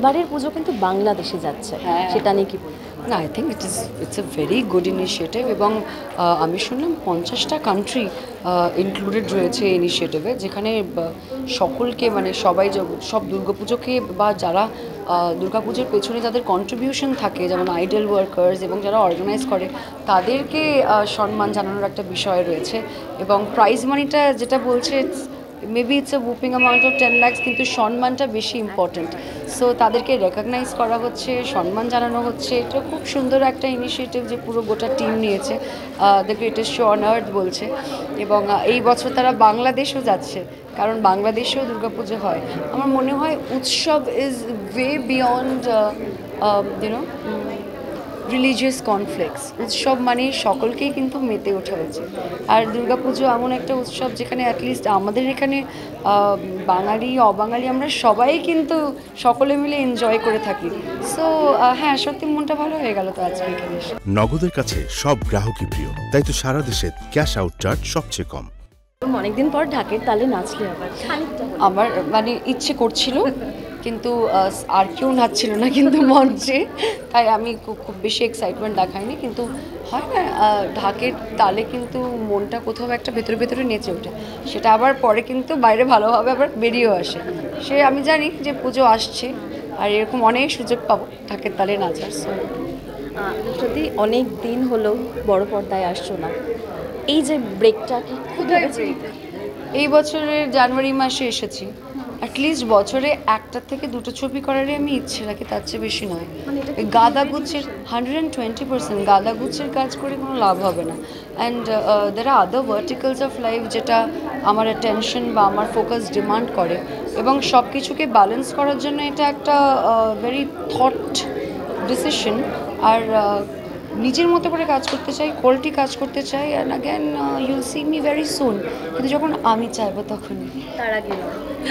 এবারের পুজো কিন্তু বাংলাদেশে যাচ্ছে, সেটা নিয়ে কি বলবেন? না, I think it's a very good initiative এবং আমি শুনলাম 50টা কান্ট্রি ইনক্লুডেড রয়েছে এই ইনিশিয়েটিভে, যেখানে সকলকে মানে সবাই সব দুর্গাপুজোকে বা যারা দুর্গাপুজোর পেছনে যাদের কন্ট্রিবিউশন থাকে, যেমন আইডল ওয়ার্কার্স এবং যারা অর্গানাইজ করে তাদেরকে সম্মান জানানোর একটা বিষয় রয়েছে। এবং প্রাইজ মানিটা যেটা বলছে maybe it's a whopping amount of 10 lakhs, কিন্তু সম্মানটা বেশি ইম্পর্ট্যান্ট। সো তাদেরকে রেকগনাইজ করা হচ্ছে, সম্মান জানানো হচ্ছে। এটা খুব সুন্দর একটা ইনিশিয়েটিভ যে পুরো গোটা টিম নিয়েছে, the greatest show on earth বলছে। এবং এই বছর তারা বাংলাদেশও যাচ্ছে, কারণ বাংলাদেশেও দুর্গাপুজো হয়। আমার মনে হয় utsav is way beyond you know religious conflicts. উৎসব মানে সকলকেই কিন্তু মেতে ওঠা উচিত। আর দুর্গাপুজো এমন একটা উৎসব যেখানে অ্যাটলিস্ট আমাদের এখানে বাঙালি অবাঙালি আমরা সবাই কিন্তু সকলে মিলে এনজয় করে থাকি। সো হ্যাঁ, সত্যি মনটা ভালো হয়ে গেল তো আজকে এখানে এসে। নগদের কাছে সব গ্রাহকই প্রিয়, তাই তো সারা দেশে ক্যাশ আউট চার্জ সবচেয়ে কম। অনেকদিন পর ঢাকের তালে নাচলে আবার আমার মানে ইচ্ছে করছিল, কিন্তু আর কেউ নাচছিল না কিন্তু মঞ্চে, তাই আমি খুব বেশি এক্সাইটমেন্ট দেখাইনি। কিন্তু হয় না, ঢাকের তালে কিন্তু মনটা কোথাও একটা ভেতরে ভেতরে নেচে ওঠে, সেটা আবার পরে কিন্তু বাইরে ভালোভাবে আবার বেরিয়েও আসে। সে আমি জানি যে পুজো আসছে আর এরকম অনেক সুযোগ পাবো ঢাকের তালে নাচার। যদি অনেক দিন হলো বড় পর্দায় আসছো না, এই যে ব্রেকটা কি খুব এই বছরের জানুয়ারি মাসে এসেছি। অ্যাটলিস্ট বছরে একটা থেকে দুটো ছবি করারই আমি ইচ্ছে রাখি, তার চেয়ে বেশি নয়। গাদাগুচ্ছের 120% গাদাগুচ্ছের কাজ করে কোনো লাভ হবে না। And there are other verticals of life যেটা আমার অ্যাটেনশন বা আমার ফোকাস ডিমান্ড করে, এবং সব কিছুকে ব্যালেন্স করার জন্য এটা একটা ভেরি থট ডিসিশন। আর নিজের মতো করে কাজ করতে চাই, কোয়ালিটি কাজ করতে চাই। And again you'll see me very soon, কিন্তু যখন আমি চাইবো তখনই। তার আগে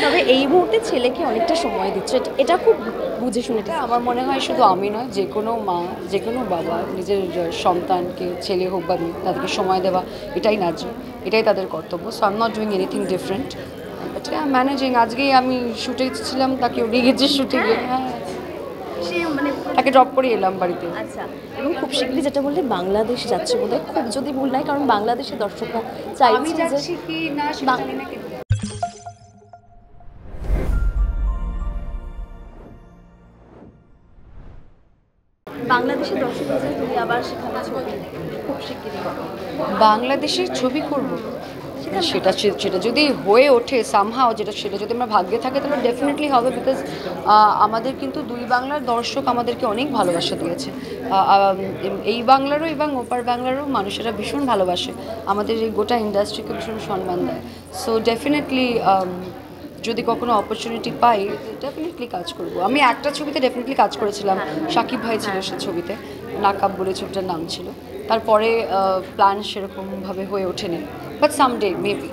তবে এই মুহূর্তে ছেলেকে অনেকটা সময় দিচ্ছে, এটা খুব বুঝে শুনে। আমার মনে হয় শুধু আমি নয়, যে কোনো মা, যে কোনো বাবা নিজের সন্তানকে, ছেলে হোক বা মেয়ে, তাদেরকে সময় দেওয়া এটাই ন্যায্য, এটাই তাদের কর্তব্য। So I am not doing anything different, but managing. আজকেই আমি শুটে ছিলাম, তাকে উড়িয়ে গেছি শুটে গিয়ে, হ্যাঁ মানে তাকে ড্রপ করে এলাম বাড়িতে। আচ্ছা, এবং খুব শীঘ্রই যেটা বললে বাংলাদেশ যাচ্ছে বোধহয়, খুব যদি ভুল নাই, কারণ বাংলাদেশের দর্শকরা চাইছে যে কি না সেটা জানি না, কিন্তু বাংলাদেশের দর্শকরা চাই তুমি আবার সেখানে ছবি খুব শীঘ্রই হবে। বাংলাদেশের ছবি করব, সেটা সেটা যদি হয়ে ওঠে সামহাও, সেটা যদি আমার ভাগ্যে থাকে তাহলে ডেফিনেটলি হবে। বিকজ আমাদের কিন্তু দুই বাংলার দর্শক আমাদেরকে অনেক ভালোবাসা দিয়েছে। এই বাংলারও এবং ওপার বাংলারও মানুষেরা ভীষণ ভালোবাসে আমাদের, এই গোটা ইন্ডাস্ট্রিকে ভীষণ সম্মান দেয়। সো ডেফিনেটলি যদি কখনো অপরচুনিটি পাই ডেফিনেটলি কাজ করব। আমি একটা ছবিতে ডেফিনেটলি কাজ করেছিলাম, সাকিব ভাই ছিল সে ছবিতে, নাকাব বলে ছবিটার নাম ছিল। তারপরে প্ল্যান সেরকমভাবে হয়ে ওঠেনি, বাট সামডে মেবি।